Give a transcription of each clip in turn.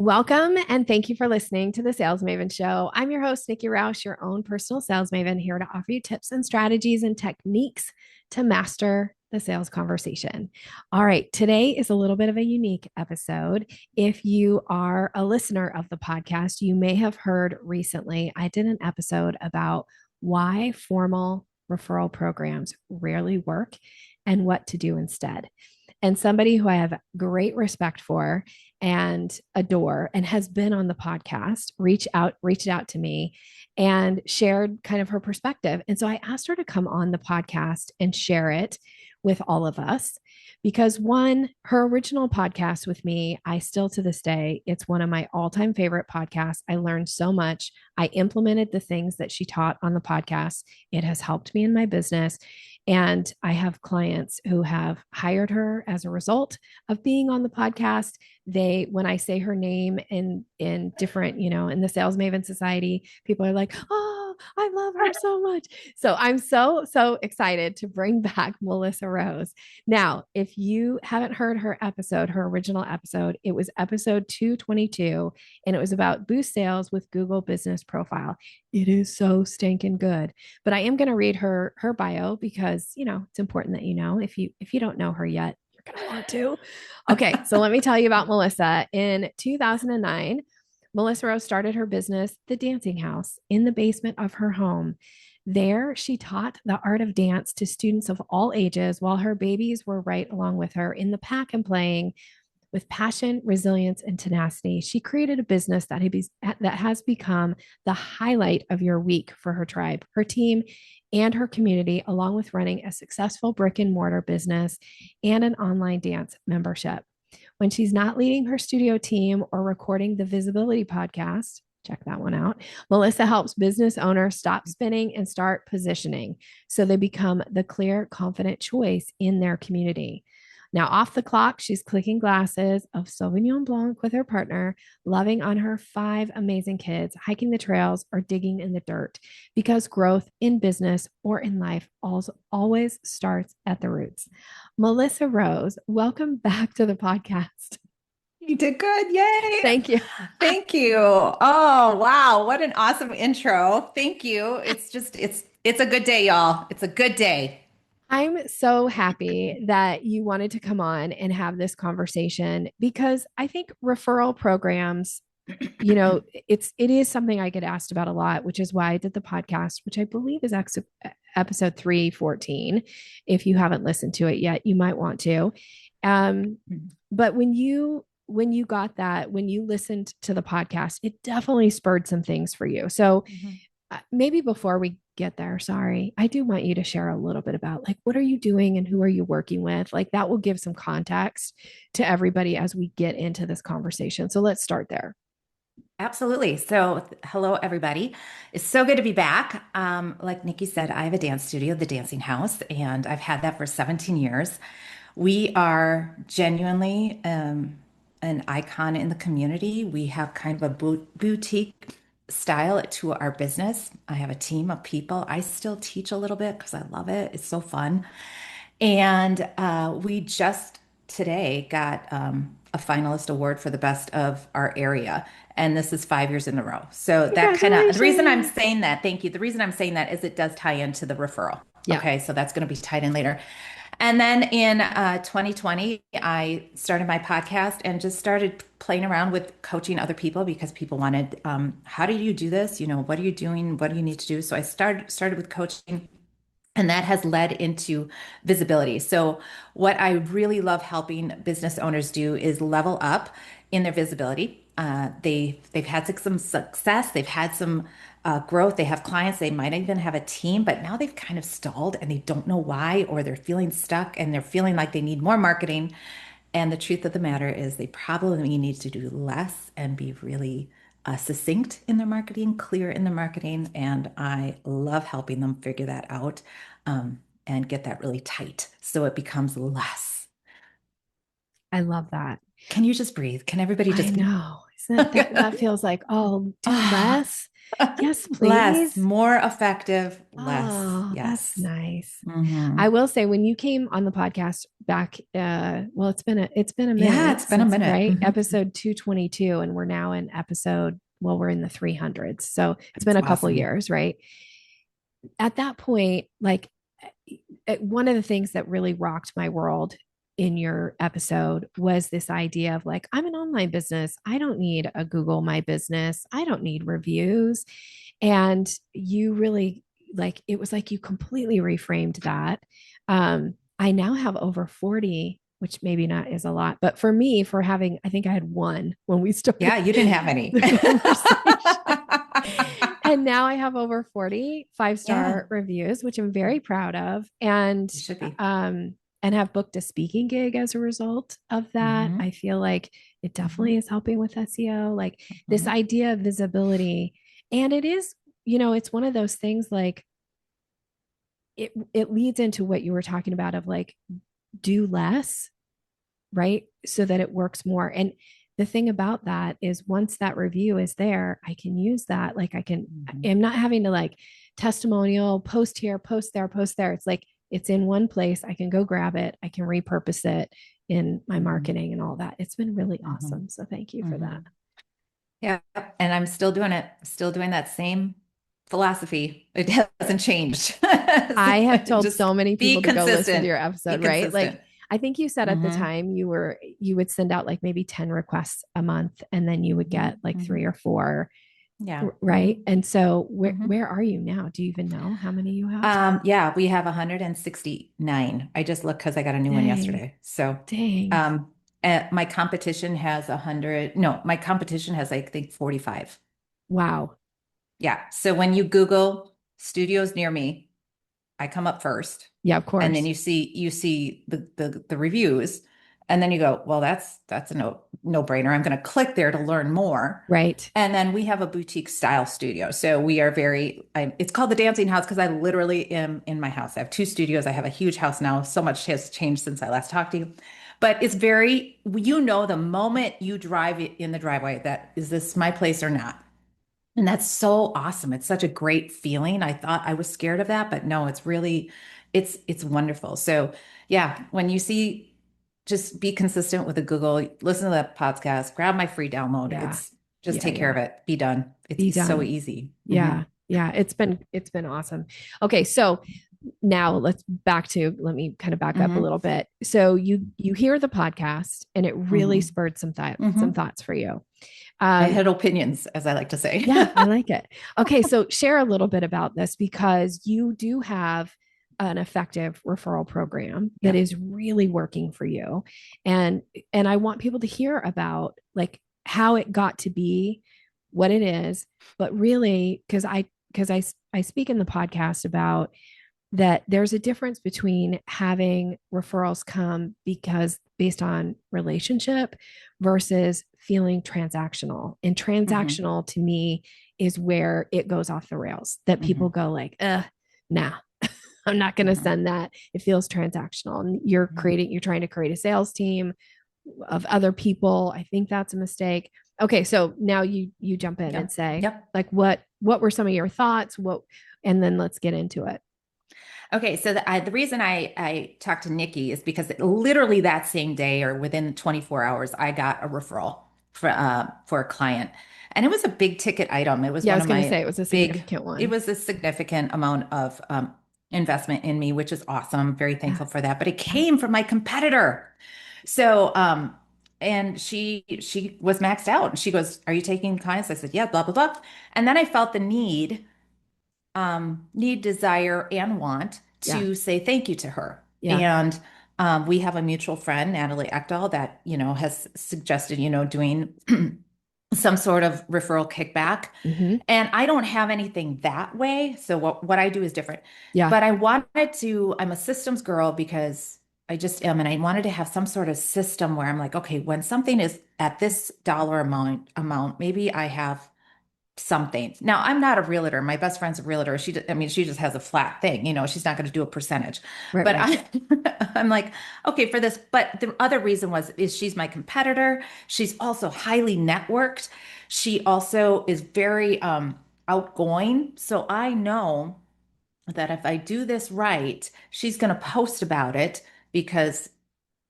Welcome and thank you for listening to the Sales Maven Show. I'm your host, Nikki Roush, your own personal sales maven, here to offer you tips and strategies and techniques to master the sales conversation. All right, today is a little bit of a unique episode. If you are a listener of the podcast, you may have heard recently I did an episode about why formal referral programs rarely work and what to do instead. And somebody who I have great respect for and adore and has been on the podcast reached out to me and shared kind of her perspective. And so I asked her to come on the podcast and share it with all of us because one, her original podcast with me, I still to this day, it's one of my all-time favorite podcasts. I learned so much. I implemented the things that she taught on the podcast. It has helped me in my business. And I have clients who have hired her as a result of being on the podcast. When I say her name in different, in the Sales Maven Society, people are like, "Oh, I love her so much." So I'm so excited to bring back Melissa Rose. Now, if you haven't heard her episode, her original episode, it was episode 222, and it was about boost sales with Google Business Profile. It is so stinking good. But I am going to read her bio because, it's important that if you don't know her yet, you're going to want to. Okay, so let me tell you about Melissa. In 2009, Melissa Rose started her business, The Dancing House, in the basement of her home. There, she taught the art of dance to students of all ages while her babies were right along with her in the pack and playing. With passion, resilience, and tenacity, she created a business that has become the highlight of your week for her tribe, her team, and her community, along with running a successful brick and mortar business and an online dance membership. When she's not leading her studio team or recording the Visibility podcast, check that one out. Melissa helps business owners stop spinning and start positioning so they become the clear, confident choice in their community. Now, off the clock, she's clicking glasses of Sauvignon Blanc with her partner, loving on her 5 amazing kids, hiking the trails, or digging in the dirt, because growth in business or in life always starts at the roots. Melissa Rose, welcome back to the podcast. You did good. Yay. Thank you. Thank you. Oh, wow. What an awesome intro. Thank you. It's a good day, y'all. It's a good day. I'm so happy that you wanted to come on and have this conversation because I think referral programs, it is something I get asked about a lot, which is why I did the podcast, which I believe is episode 314. If you haven't listened to it yet, you might want to. But when you listened to the podcast, it definitely spurred some things for you. So maybe before we get there, sorry, I do want you to share a little bit about like what are you doing and who are you working with? Like that will give some context to everybody as we get into this conversation. So let's start there. Absolutely. So, hello, everybody. It's so good to be back. Like Nikki said, I have a dance studio, The Dancing House, and I've had that for 17 years. We are genuinely an icon in the community. We have kind of a boutique style to our business. I have a team of people. I still teach a little bit because I love it. It's so fun. And we just today got a finalist award for the best of our area. And this is 5 years in a row. So that kind of, the reason I'm Congratulations. saying that, thank you. The reason I'm saying that is it does tie into the referral. Yeah. Okay, so that's going to be tied in later. And then in 2020, I started my podcast and just started playing around with coaching other people because people wanted, how do you do this? What are you doing? What do you need to do? So I started with coaching. And that has led into visibility. So, what I really love helping business owners do is level up in their visibility. They've had some success, they've had some growth, they have clients, they might even have a team, but now they've kind of stalled and they don't know why, or they're feeling stuck and they're feeling like they need more marketing. And the truth of the matter is, they probably need to do less and be really succinct in their marketing, clear in their marketing. And I love helping them figure that out and get that really tight so it becomes less. I love that. Can you just breathe? Can everybody I just? know. Isn't that feels like, oh, do Ah, less? Yes, Less, please. more effective, less. Oh, that's Yes. nice. Hmm. I will say when you came on the podcast back, well, it's been a Yeah, minute it's been a since, minute. right? Hmm. Episode 222, and we're now in episode, well, we're in the 300s. So it's been It's a couple awesome. years, right? At that point, like one of the things that really rocked my world in your episode was this idea of like, I'm an online business. I don't need a Google My Business. I don't need reviews. And you really like, it was like you completely reframed that. I now have over 40, which maybe not is a lot, but for me, for having, I think I had one when we started Yeah, you didn't have any. the conversation. And now I have over 40 five-star Yeah, reviews, which I'm very proud of. And you should be. um and have booked a speaking gig as a result of that. Hmm. I feel like it Hmm. definitely is helping with SEO, like this Hmm. idea of visibility. And it is, it's one of those things like it leads into what you were talking about of like do less, right? So that it works more. And the thing about that is once that review is there, I can use that. Like Hmm. I'm not having to like testimonial, post here, post there, post there. It's like it's in one place. I can go grab it. I can repurpose it in my Hmm. marketing and all that. It's been really Hmm. awesome. So thank you for Hmm. that. Yeah, and I'm still doing it, still doing that same philosophy. It hasn't changed. I have told Just so many be people to go listen to consistent. your Be episode, right? Like consistent. I think you said at the Hmm. time you would send out like maybe 10 requests a month and then you would Hmm. get like Hmm. three or four. Yeah. Hmm. Right. And so Hmm. where are you now? Do you even know how many you have? Yeah, we have 169. I just looked because I got a new one Dang. yesterday. So, Dang. um, my competition has 100. No, my competition has, I think, 45. Wow. Yeah. So when you Google studios near me, I come up first, Yeah, of and then course. you see the reviews, and then you go, well, that's a no brainer. I'm going to click there to learn more. Right. And then we have a boutique style studio. So we are it's called the Dancing House because I literally am in my house. I have two studios. I have a huge house now. So much has changed since I last talked to you. But it's the moment you drive it in the driveway, that is this my place or not? And that's so awesome. It's such a great feeling. I thought I was scared of that, but no, it's wonderful. So yeah, when you see, just be consistent with the Google, listen to that podcast, grab my free download. Yeah. It's just Yeah. take care Yeah. of it. Be done. Be It's so done. easy. Hmm. Yeah. Yeah. It's been awesome. Okay. So now let me kind of back up a Hmm. little bit. So you hear the podcast and it really Hmm. spurred some Hmm. thoughts for you. I Um, had opinions, as I like to say. Yeah, I like it. Okay, so share a little bit about this because you do have an effective referral program that Yep. is really working for you. And and I want people to hear about like how it got to be what it is, but really because I speak in the podcast about that there's a difference between having referrals come because based on relationship versus feeling transactional. And Hmm. transactional to me is where it goes off the rails, that people Hmm. go like, nah, I'm not going to Hmm. send that. It feels transactional. And Hmm. you're trying to create a sales team of other people. I think that's a mistake. Okay, so now you jump in and Yep. say Yep. like what were some of your thoughts? And then let's get into it. Okay, so the reason I talked to Nikki is because literally that same day or within 24 hours, I got a referral for a client, and it was a big ticket item. It was Yeah, I one was of going to my say it was a big. significant It one. was a significant amount of investment in me, which is awesome. I'm very Yeah. thankful for that. But it Yeah. came from my competitor, so and she was maxed out. And she goes, "Are you taking clients?" I said, "Yeah." Blah blah blah. And then I felt the need, desire, and want Yeah. to say thank you to her. Yeah. And we have a mutual friend, Natalie Ekdahl, that, has suggested, doing some sort of referral kickback. Hmm. And I don't have anything that way. So what I do is different. Yeah. But I'm a systems girl because I just am. And I wanted to have some sort of system where I'm like, okay, when something is at this dollar amount, maybe I have something. Now, I'm not a realtor. My best friend's a realtor. I mean, she just has a flat thing. She's not going to do a percentage. Right. But Right. I'm like, okay, for this. But the other reason is she's my competitor. She's also highly networked. She also is very outgoing. So I know that if I do this right, she's going to post about it because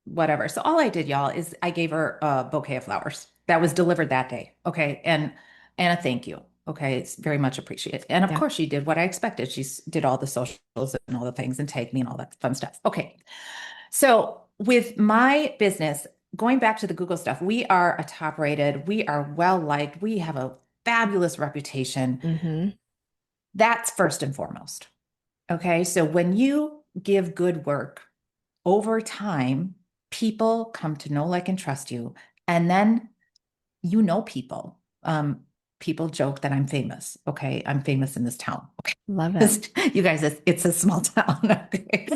whatever. So all I did, y'all, is I gave her a bouquet of flowers that was delivered that day. Okay. And a thank you. Okay. It's very much appreciated. And of Yeah. course she did what I expected. She did all the socials and all the things and tagged me and all that fun stuff. Okay. So with my business, going back to the Google stuff, we are a top rated, we are well liked, we have a fabulous reputation. Mm-hmm. That's first and foremost. Okay. So when you give good work over time, people come to know, like, and trust you. And then you know people. People joke that I'm famous. Okay. I'm famous in this town. Okay. Love it. You guys, it's a small town. Okay.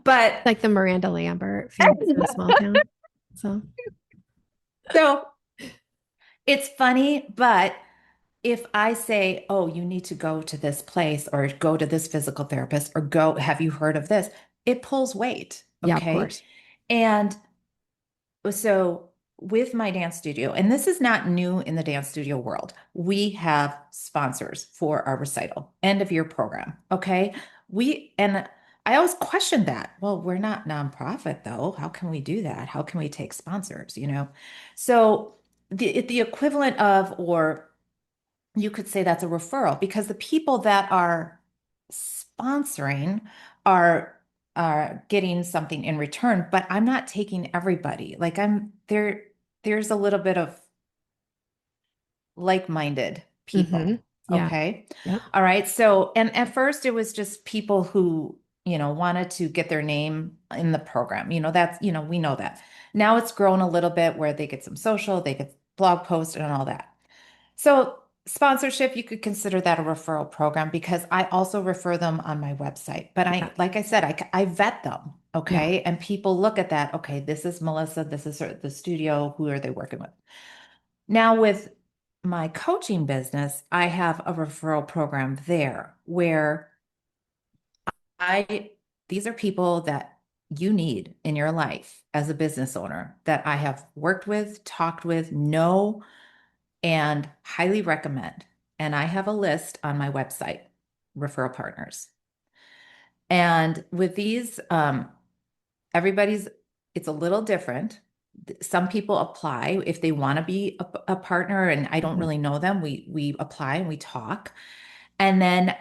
But Like the Miranda Lambert, famous in a small town. So, so it's funny, but if I say, oh, you need to go to this place or go to this physical therapist or go, have you heard of this? It pulls weight. yeah, of Okay. course. And so with my dance studio, and this is not new in the dance studio world, we have sponsors for our recital, end of year program. Okay. And I always questioned that. Well, we're not nonprofit though. How can we do that? How can we take sponsors, you know? So the equivalent of, or you could say that's a referral because the people that are sponsoring are getting something in return, but I'm not taking everybody. Like I'm there, there's a little bit of like-minded Mm-hmm. people. Yeah. Okay. Yep. All right. So, and at first it was just people who, wanted to get their name in the program. That's, we know that. Now it's grown a little bit where they get some social, they get blog posts and all that. So sponsorship, you could consider that a referral program because I also refer them on my website. But Yeah. like I said, I vet them. Yeah. Okay. And people look at that. Okay. This is Melissa. This is the studio. Who are they working with? Now with my coaching business, I have a referral program there where I, these are people that you need in your life as a business owner that I have worked with, talked with, know and highly recommend. And I have a list on my website, referral partners. And with these, everybody's, it's a little different. Some people apply if they want to be a partner, and I don't Mhm. really know them. We apply and we talk, and then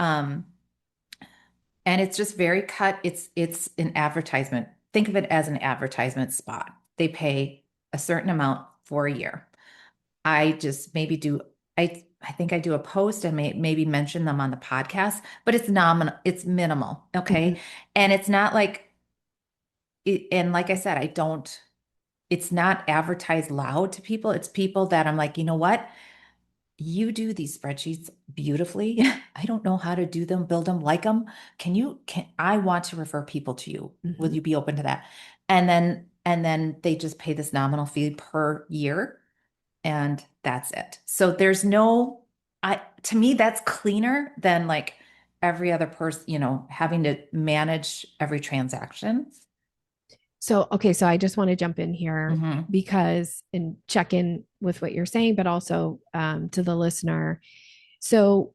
and it's just very cut. It's an advertisement. Think of it as an advertisement spot. They pay a certain amount for a year. I just maybe do I think I do a post and maybe mention them on the podcast, but it's nominal, it's minimal, Mhm. okay? And it's not like and like I said, it's not advertised loud to people. It's people that I'm like, you know what? You do these spreadsheets beautifully. I don't know how to do them, build them, like them. Can I want to refer people to you? Will Mhm. you be open to that? And then they just pay this nominal fee per year and that's it. So there's no, to me, that's cleaner than like every other person, having to manage every transaction. So, okay, so I just want to jump in here Hmm. because and check in with what you're saying, but also to the listener. So,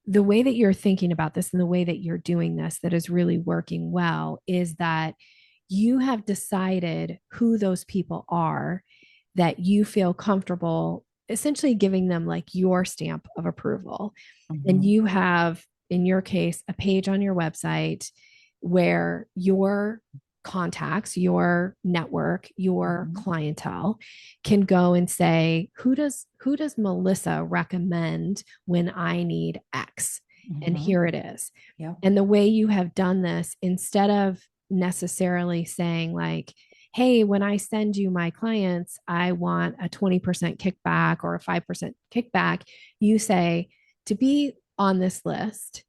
the way that you're thinking about this and the way that you're doing this that is really working well is that you have decided who those people are that you feel comfortable essentially giving them like your stamp of approval. And Hmm. you have, in your case, a page on your website where your contacts, your network, your Hmm. clientele can go and say, who does Melissa recommend when I need X? And Hmm. here it is. Yep. And the way you have done this, instead of necessarily saying like, hey, when I send you my clients, I want a 20% kickback or a 5% kickback, you say, to be on this list,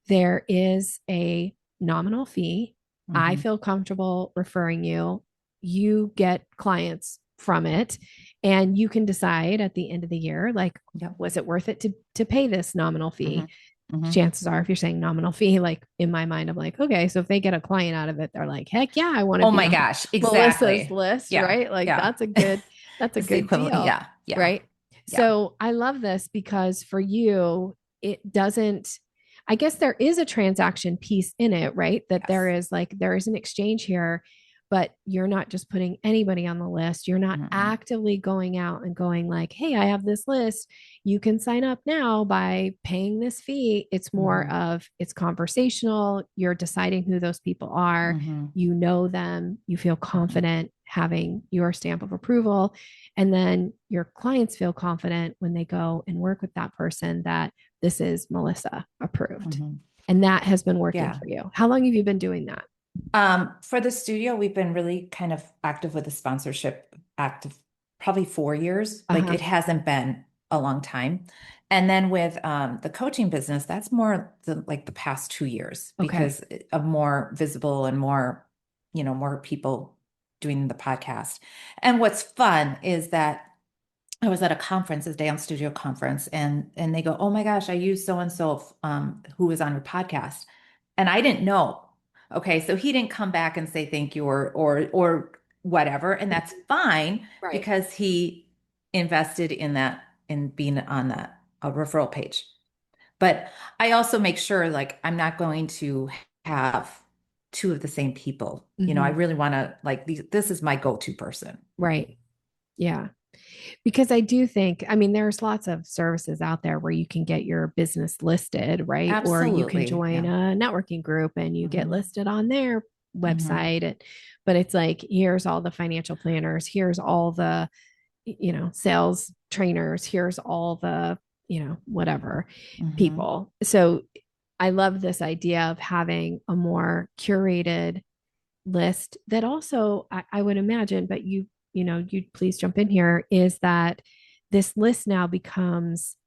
there is a nominal fee. I Hmm. feel comfortable referring you. You get clients from it. And you can decide at the end of the year, like, Yep. was it worth it to pay this nominal Hmm. fee? Hmm. Chances are, if you're saying nominal fee, like in my mind, I'm like, okay, so if they get a client out of it, they're like, heck yeah, I want to Oh be my on gosh, Melissa's exactly. list, Yeah. right? Like Yeah. that's a It's the good equivalent. deal, Yeah. Yeah. right? Yeah. So I love this because for you, it doesn't, I guess there is a transaction piece in it, right? That Yes. there is an exchange here, but you're not just putting anybody on the list. You're not Mm-mm. actively going out and going like, hey, I have this list. You can sign up now by paying this fee. It's more Mm-hmm. of it's conversational. You're deciding who those people are. Mm-hmm. You know them. You feel Mm-hmm. confident having your stamp of approval. And then your clients feel confident when they go and work with that person that this is Melissa approved. Mm-hmm. And that has been working Yeah. for you. How long have you been doing that? For the studio, we've been really kind of active with the sponsorship, active probably 4 years. Like Uh-huh. it hasn't been a long time. And then with the coaching business, that's more like the past 2 years Okay. because of more visible and more, more people doing the podcast. And what's fun is that I was at a conference, a dance studio conference, and they go, "Oh my gosh, I used so and so who was on your podcast," and I didn't know. Okay, so he didn't come back and say thank you or whatever, and that's fine Right. because he invested in that in being on that a referral page. But I also make sure like I'm not going to have two of the same people. I Mm-hmm. really want to like this is my go-to person. Right. Yeah. Because I do think, I mean, there's lots of services out there where you can get your business listed, right? Or you can Absolutely. join Yeah. a networking group and you get Hmm. listed on their Hmm. website. But it's like, here's all the financial planners, here's all the, sales trainers, here's all the, whatever Hmm. people. So I love this idea of having a more curated list that also I would imagine, but you please jump in here, is that this list now becomes,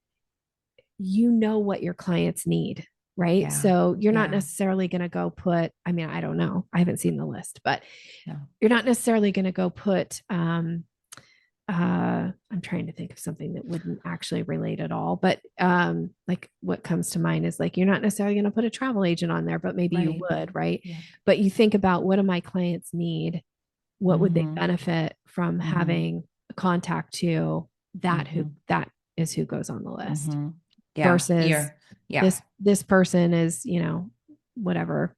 what your clients need, right? Yeah. So you're not Yeah. necessarily going to go put, I mean, I don't know, I haven't seen the list, but Yeah. you're not necessarily going to go put I'm trying to think of something that wouldn't actually relate at all, but like what comes to mind is like you're not necessarily going to put a travel agent on there, but maybe you Right. would, right? Yeah. But you think about, what do my clients need? What would they Hmm. benefit from Hmm. having a contact to? Hmm. That is who goes on the list Hmm. Yeah. versus Yeah. this person is, whatever.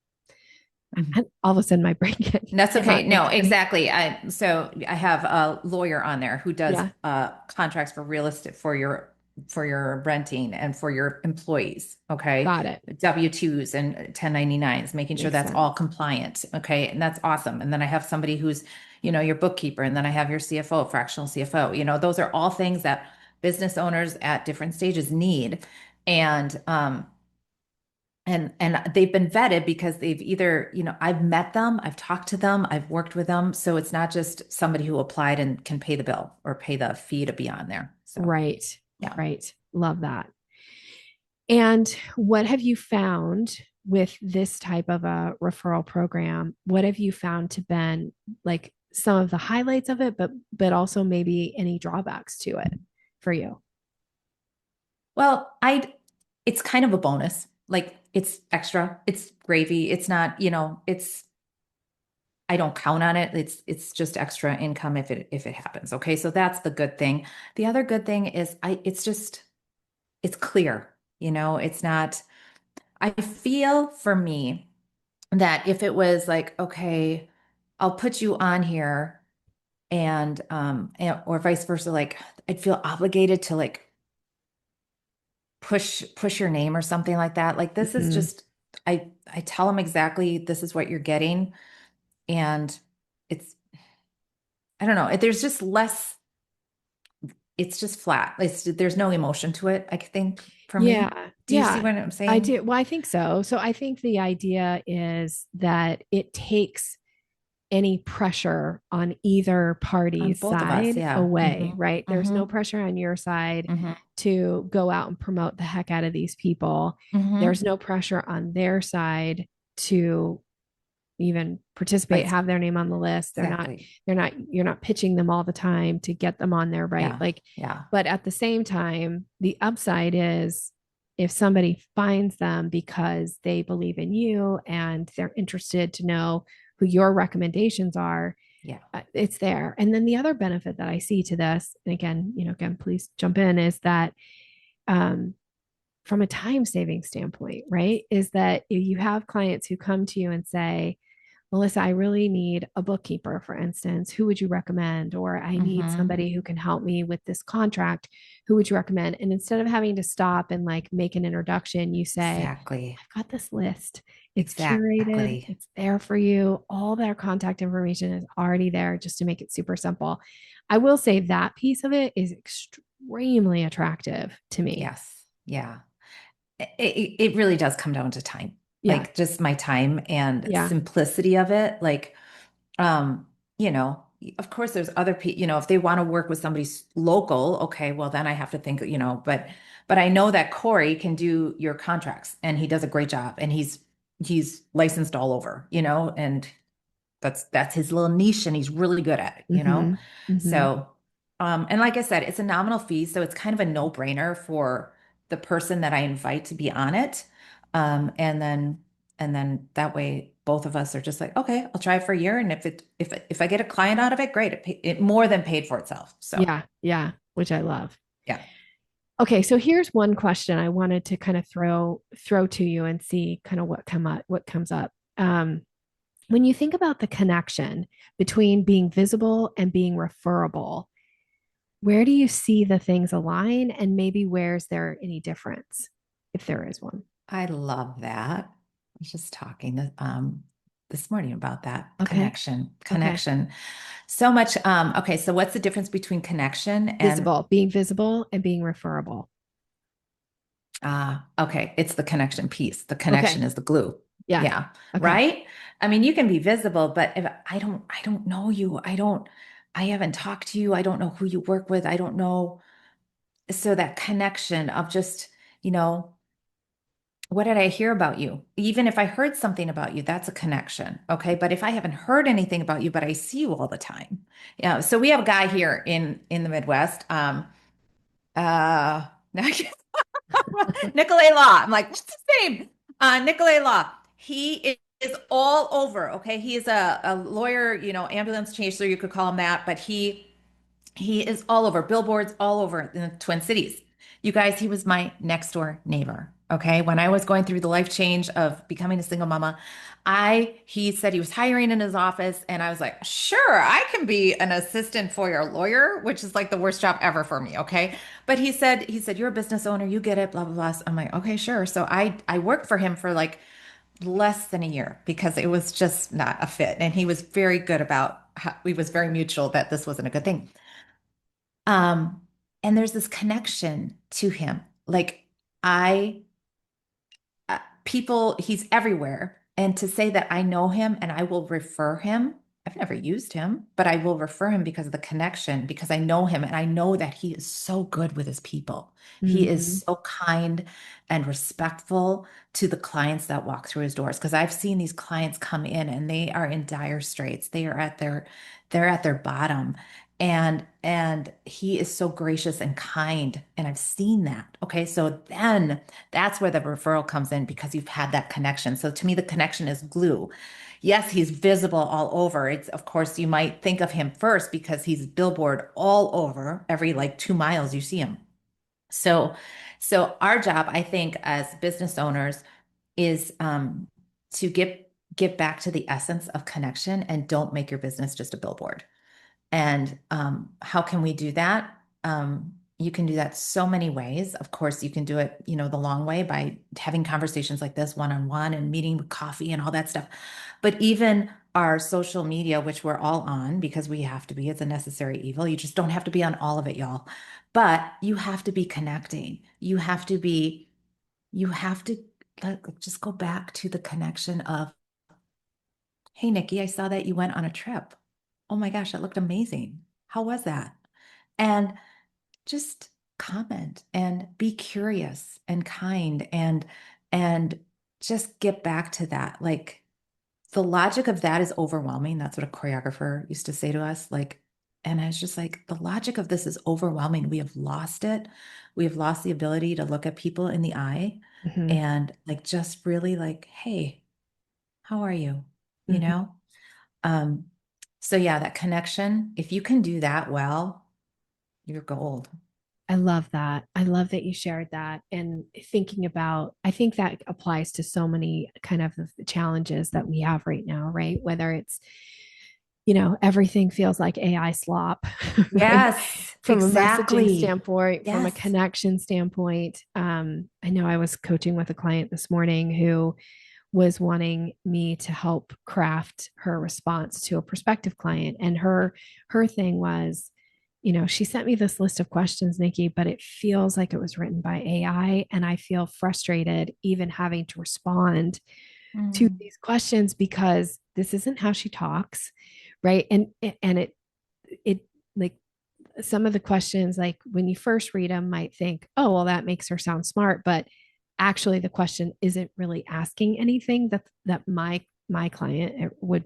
Mhm. And all of a sudden my brain That's okay. cannot think No, of any. exactly. So I have a lawyer on there who does Yeah, contracts for real estate for your renting and for your employees. Okay. got it. W-2s and 1099s, making sure Makes that's all sense. compliant. Okay. And that's awesome. And then I have somebody who's, your bookkeeper, and then I have your CFO, fractional CFO. Those are all things that business owners at different stages need. And and they've been vetted because they've either, I've met them, I've talked to them, I've worked with them. So it's not just somebody who applied and can pay the bill or pay the fee to be on there. So Right. yeah. Right. Love that. And what have you found with this type of a referral program? What have you found to been like some of the highlights of it, but also maybe any drawbacks to it for you? Well, it's kind of a bonus. Like it's extra, it's gravy. It's not, I don't count on it. It's just extra income if it happens. Okay. So that's the good thing. The other good thing is it's clear, it's not, I feel for me that if it was like, okay, I'll put you on here or vice versa, like I'd feel obligated to like push your name or something like that. Like this is Mhm. just I tell them exactly this is what you're getting and it's I don't know, there's just less it's just flat. There's no emotion to it, I think for me. Yeah. Do you see Yeah. what I'm I saying? do. Well, I think so. So I think the idea is that it takes any pressure on either On party's both of us, side yeah. away, Hmm. right? There's Hmm. no pressure on your side Hmm. to go out and promote the heck out of these people. There's Hmm. no pressure on their side to even participate, Right. have their name on the list. Exactly. You're not pitching them all the time to get them on there, right? Yeah. Like, Yeah. but at the same time, the upside is if somebody finds them because they believe in you and they're interested to know who your recommendations are, Yeah. it's there. And then the other benefit that I see to this, and again, please jump in, is that um, from a time saving standpoint, right? Is that you have clients who come to you and say, Melissa, I really need a bookkeeper, for instance. Who would you recommend? Or I need Mm-hmm. somebody who can help me with this contract. Who would you recommend? And instead of having to stop and like make an introduction, you say, Exactly. I've got this list. It's curated, Exactly. it's there for you. All their contact information is already there just to make it super simple. I will say that piece of it is extremely attractive to me. Yes. Yeah. It really does come down to time, Yeah. like just my time and Yeah. simplicity of it. Like, um, you know, of course there's other people, if they want to work with somebody local, okay, well then I have to think, but I know that Corey can do your contracts and he does a great job and he's licensed all over, and that's his little niche and he's really good at it. Mm-hmm. Mm-hmm. So, and like I said, it's a nominal fee, so it's kind of a no-brainer for the person that I invite to be on it. And then that way both of us are just like, okay, I'll try it for a year. And if I get a client out of it, great. It more than paid for itself. So Yeah. Yeah. Which I love. yeah, Okay, so here's one question I wanted to kind of throw to you and see kind of what comes up. When you think about the connection between being visible and being referable, where do you see the things align, and maybe where's there any difference, if there is one? I love that. I was just talking this morning about that Okay, okay. connection. So much. Okay, so what's the difference between connection and Being visible and being referable. okay, it's the connection piece. The connection Okay, is the glue. yeah, Yeah, okay. right? I mean, you can be visible, but if I don't know you. I haven't talked to you. I don't know who you work with. I don't know. So that connection of just, you know, what did I hear about you? Even if I heard something about you, that's a connection. Okay. But if I haven't heard anything about you, but I see you all the time. Yeah. So we have a guy here in the Midwest. Now Nicolay Law. I'm like, what's his name? Nicolay Law. Is all over. Okay. He is a lawyer, ambulance chaser, you could call him that, but he is all over, billboards all over in the Twin Cities. You guys, he was my next door neighbor. Okay. When I was going through the life change of becoming a single mama, he said he was hiring in his office, and I was like, sure, I can be an assistant for your lawyer, which is like the worst job ever for me. Okay. But he said, you're a business owner, you get it, blah, blah, blah. So I'm like, okay, sure. So I worked for him for like less than a year because it was just not a fit. And he was very good about how we was very mutual that this wasn't a good thing. Um, and there's this connection to him. Like I, he's everywhere. And to say that I know him and I will refer him, I've never used him, but I will refer him because of the connection, because I know him and I know that he is so good with his people. He Mm-hmm. is so kind and respectful to the clients that walk through his doors. Because I've seen these clients come in and they are in dire straits. They're at their bottom. And he is so gracious and kind. And I've seen that. Okay. So then that's where the referral comes in because you've had that connection. So to me, the connection is glue. Yes, he's visible all over. It's, of course, you might think of him first because he's billboard all over. Every like 2 miles, you see him. So, so our job, I think, as business owners is to get back to the essence of connection and don't make your business just a billboard. And how can we do that? You can do that so many ways. Of course, you can do it, the long way by having conversations like this one-on-one and meeting with coffee and all that stuff. But even our social media, which we're all on because we have to be, it's a necessary evil. You just don't have to be on all of it, y'all. But you have to be connecting. You have to like, just go back to the connection of, hey, Nikki, I saw that you went on a trip. Oh my gosh, that looked amazing. How was that? And just comment and be curious and kind and just get back to that. Like the logic of that is overwhelming. That's what a choreographer used to say to us. Like, and I was just like, the logic of this is overwhelming. We have lost it. We have lost the ability to look at people in the eye Mm-hmm. and like just really like, hey, how are you? You Mm-hmm. know? Um, so yeah, that connection, if you can do that well, you're gold. I love that. I love that you shared that. And thinking about, I think that applies to so many kind of the challenges that we have right now, right? Whether it's, everything feels like AI slop, right? Yes, From a messaging exactly. standpoint, from a Yes. connection standpoint. I know I was coaching with a client this morning who was wanting me to help craft her response to a prospective client. And her thing was, she sent me this list of questions, Nikki, but it feels like it was written by AI. And I feel frustrated even having to respond to Mm, these questions because this isn't how she talks. Right. And it like some of the questions, like when you first read them, might think, oh, well, that makes her sound smart. But actually the question isn't really asking anything that my client would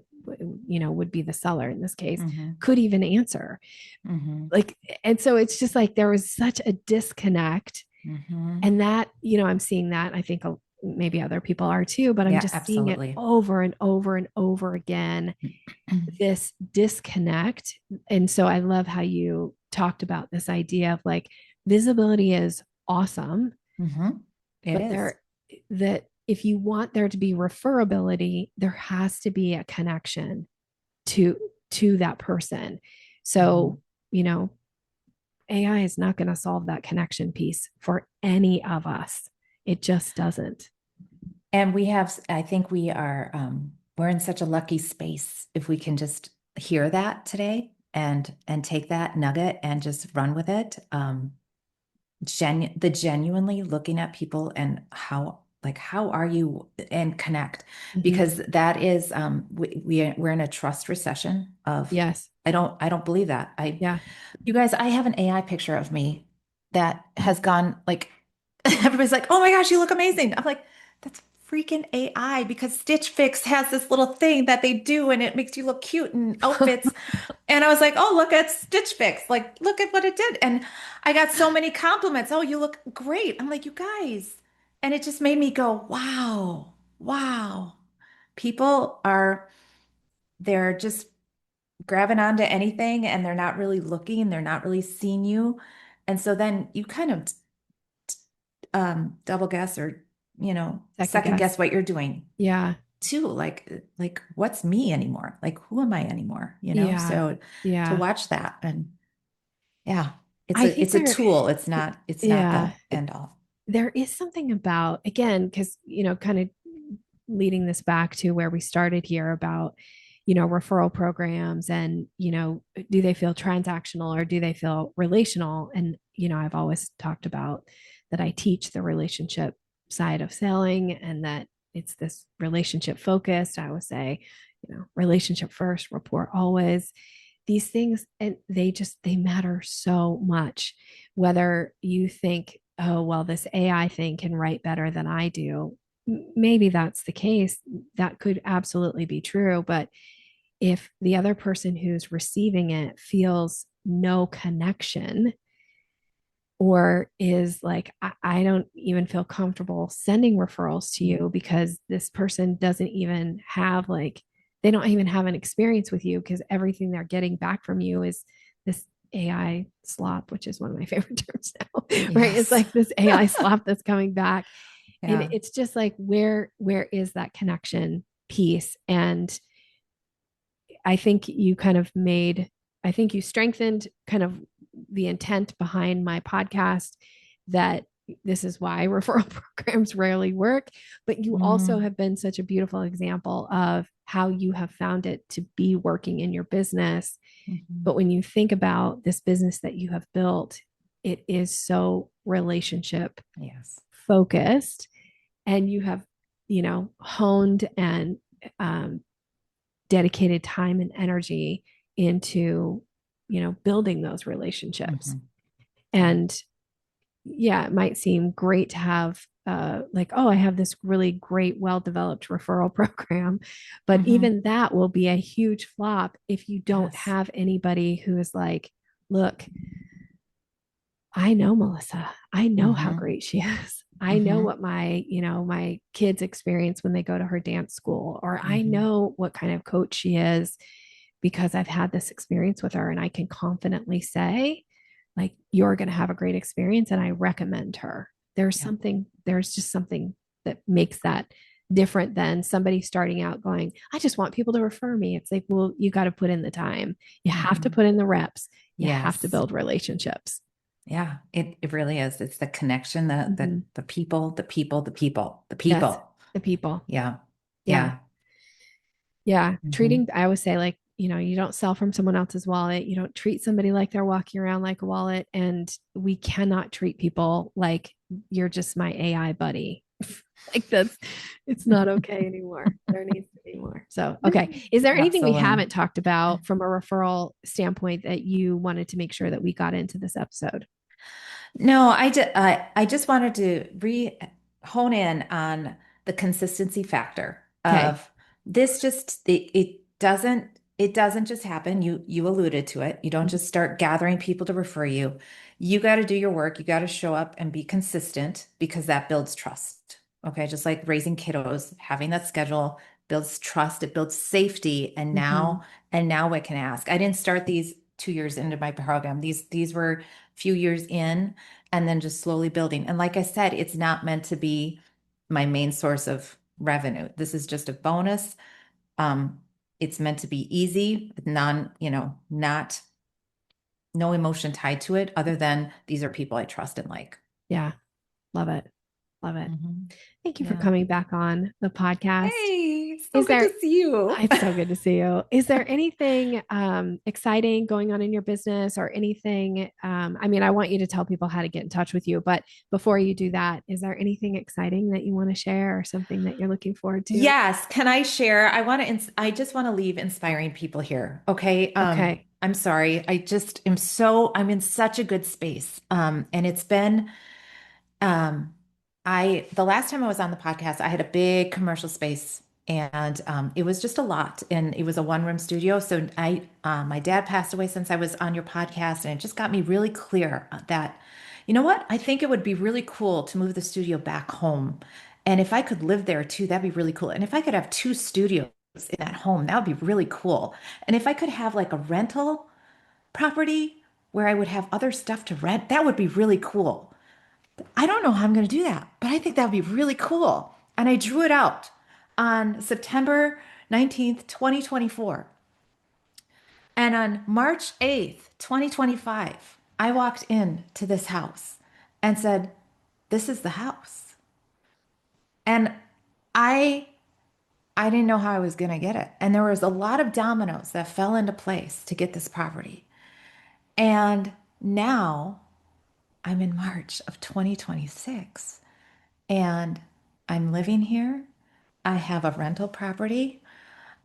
be the seller in this case hmm could even answer, hmm like. And so it's just like there was such a disconnect, hmm and that, I'm seeing that. I think maybe other people are too, but I'm Yeah, just seeing it absolutely. over and over and over again, this disconnect. And so I love how you talked about this idea of like visibility is awesome, hmm It but is. that if you want there to be referability, there has to be a connection to that person. hmm So, you know, AI is not going to solve that connection piece for any of us. It just doesn't. And I think we're in such a lucky space if we can just hear that today and take that nugget and just run with it. Genuinely looking at people and how are you, and connect, Mm-hmm. because that is we're in a trust recession of Yes. I don't believe that. Yeah. You guys, I have an AI picture of me that has gone like, everybody's like, oh my gosh, you look amazing. I'm like, that's freaking AI, because Stitch Fix has this little thing that they do and it makes you look cute in outfits. And I was like, oh, look at Stitch Fix. Like, look at what it did. And I got so many compliments. Oh, you look great. I'm like, you guys. And it just made me go, wow, wow. People they're just grabbing onto anything and they're not really looking, they're not really seeing you. And so then you kind of double guess, or Second second guess. guess what you're doing Yeah. too. Like what's me anymore? Like who am I anymore? Yeah. So to Yeah. watch that, and yeah, it's I a think it's a tool. It's not yeah, the end all. there is something about, again, because, kind of leading this back to where we started here about, referral programs and, do they feel transactional or do they feel relational? And, I've always talked about that I teach the relationship side of selling and that it's this relationship focused. I always say, relationship first, rapport always. These things, and they matter so much. Whether you think, oh, well, this AI thing can write better than I do, maybe that's the case. That could absolutely be true. But if the other person who's receiving it feels no connection, or is like, I don't even feel comfortable sending referrals to you because this person doesn't even have, like, they don't even have an experience with you because everything they're getting back from you is this AI slop, which is one of my favorite terms now, right? It's Yes. like this AI slop that's coming back. And Yeah. it's just like, where is that connection piece? And I think you kind of made, I think you strengthened kind of the intent behind my podcast, that this is why referral programs rarely work. But you also Mm, have been such a beautiful example of how you have found it to be working in your business. mhm. But when you think about this business that you have built, it is so relationship Yes. focused, and you have, honed and dedicated time and energy into, building those relationships. Mhm. Yeah. And yeah, it might seem great to have like, oh, I have this really great, well developed referral program. But hmm even that will be a huge flop if you don't Yes. have anybody who is like, look, I know Melissa. I know how hmm great she is. I know hmm what my kids experience when they go to her dance school, or I hmm know what kind of coach she is because I've had this experience with her, and I can confidently say like you're going to have a great experience and I recommend her. Yeah. There's just something that makes that different than somebody starting out going, I just want people to refer me. It's like, well, you got to put in the time. You have to Mhm. put in the reps. You have to Yes. build relationships. Yeah, it really is. It's the connection, Mm-hmm. the people, the people, the people, the Yes. people. The people. Yeah. Yeah. Yeah. Yeah. Hmm. I always say, like, you don't sell from someone else's wallet. You don't treat somebody like they're walking around like a wallet. And we cannot treat people like you're just my AI buddy. Like it's not okay anymore. There needs to be more. So, okay. Is there anything we Absolutely. haven't talked about from a referral standpoint that you wanted to make sure that we got into this episode? No, I just wanted to re hone in on the consistency factor Okay. of this just it doesn't just happen. You alluded to it. You don't Mhm. just start gathering people to refer you. You got to do your work. You got to show up and be consistent because that builds trust. Okay, just like raising kiddos, having that schedule builds trust, it builds safety, Mhm. and now I can ask. I didn't start these 2 years into my program. These were a few years in and then just slowly building. And like I said, it's not meant to be my main source of revenue. This is just a bonus. Um, it's meant to be easy, not no emotion tied to it other than these are people I trust and like. Yeah. Love it. Love it. Mhm. Thank you for Yeah. coming back on the podcast. Hey, so Is good to there see you. It's so good to see you. Is there anything exciting going on in your business or anything? I mean, I want you to tell people how to get in touch with you, but before you do that, is there anything exciting that you want to share or something that you're looking forward to? Yes, can I share? I just want to leave inspiring people here. Okay. Okay. I'm sorry. I'm in such a good space. And it's been Um, the last time I was on the podcast, I had a big commercial space and it was just a lot. And it was a one-room studio. So my dad passed away since I was on your podcast, and it just got me really clear that, you know what? I think it would be really cool to move the studio back home. And if I could live there too, that'd be really cool. And if I could have two studios in that home, that would be really cool. And if I could have like a rental property where I would have other stuff to rent, that would be really cool. I don't know how I'm going to do that, but I think that would be really cool. And I drew it out on September 19th, 2024. And on March 8th, 2025, I walked into this house and said, "This is the house." And I I didn't know how I was going to get it. And there was a lot of dominoes that fell into place to get this property. And now I'm in March of 2026 and I'm living here. I have a rental property.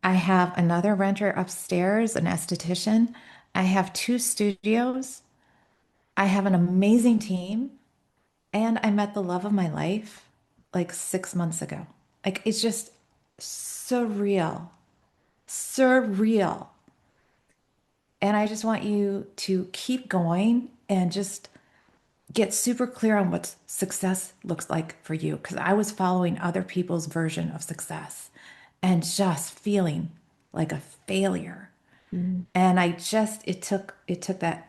I have another renter upstairs, an esthetician. I have two studios. I have an amazing team. And I met the love of my life like 6 months ago. Like it's just surreal, surreal. And I just want you to keep going and just get super clear on what success looks like for you. Because I was following other people's version of success and just feeling like a failure. Mm, And it took that,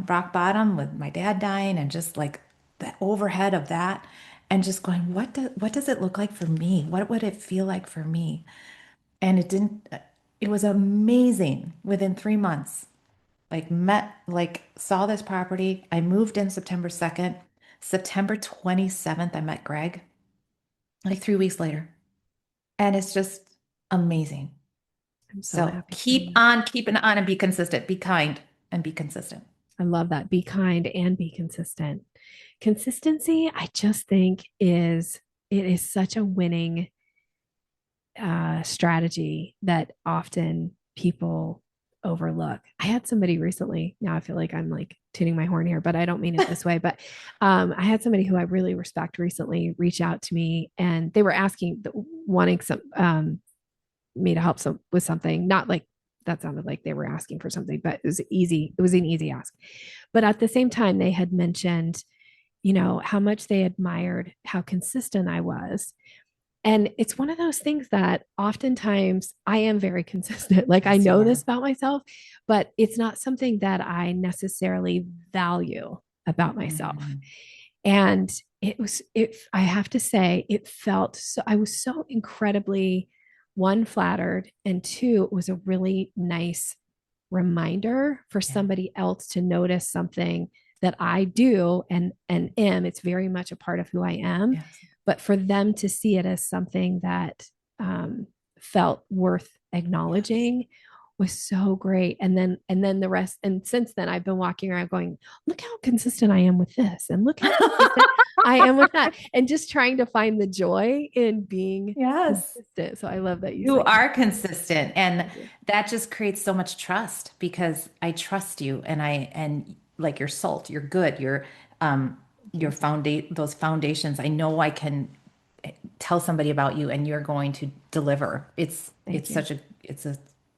rock bottom with my dad dying and just like the overhead of that and just going, what does it look like for me? What would it feel like for me? And it was amazing within 3 months. Saw this property. I moved in September 2nd. September 27th, I met Greg, like 3 weeks later. And it's just amazing. I'm so So happy for keep you. on keeping on and be consistent. Be kind and be consistent. I love that. Be kind and be consistent. Consistency, I just think it is such a winning strategy that often people overlook. I had somebody recently, now I feel like I'm like tuning my horn here, but I don't mean it this way. But I had somebody who I really respect recently reach out to me and they were wanting me to help with something, not like that sounded like they were asking for something, but it was an easy ask. But at the same time, they had mentioned, how much they admired how consistent I was And it's one of those things that oftentimes I am very consistent. Like I Yes, you know this are. about myself, but it's not something that I necessarily value about myself. Mhm. And I have to say, it felt so, I was so incredibly, one, flattered, and two, it was a really nice reminder for Yeah. somebody else to notice something that I do and am. It's very much a part of who I am, Yes. but for them to see it as something that felt worth Yes. acknowledging was so great. And then the rest. And since then, I've been walking around going, look how consistent I am with this, and look how consistent I am with that, and just trying to find the joy in being Yes. consistent. So I love that you You say are consistent. consistent, and Thank you. that just creates so much trust because I trust you, and like your salt, you're good, Thank you. those foundations. I know I can tell somebody about you and you're going to deliver. Thank you.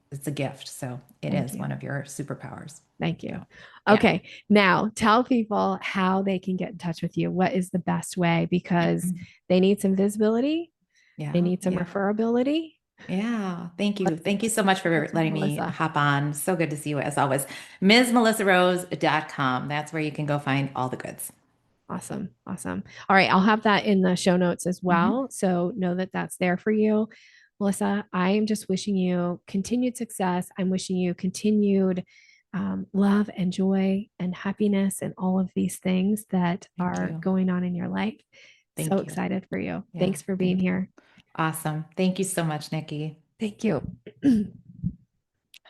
It's a gift. So it Thank is you. one of your superpowers. Thank you. So yeah. Okay. Now tell people how they can get in touch with you. What is the best way? Because they need some visibility, they Yeah. need some Yeah. referability. Yeah. Thank you. Let's Thank you so much for let's letting me Melissa. hop on. So good to see you as always. MsMelissaRose.com. That's where you can go find all the goods. Awesome. Awesome. All right. I'll have that in the show notes as Mhm. well. So know that that's there for you. Melissa, I am just wishing you continued success. I'm wishing you continued love and joy and happiness and all of these things that Thank are you. going on in your life. So Thank you. excited for you. Yeah. Thanks for being Thank you. here. Awesome. Thank you so much, Nikki. Thank you.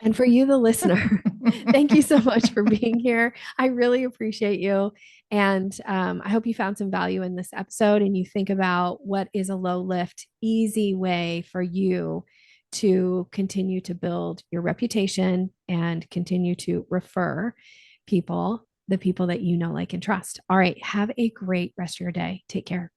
And for you, the listener, thank you so much for being here. I really appreciate you. And I hope you found some value in this episode and you think about what is a low lift, easy way for you to continue to build your reputation and continue to refer people, the people that you know, like, and trust. All right. Have a great rest of your day. Take care.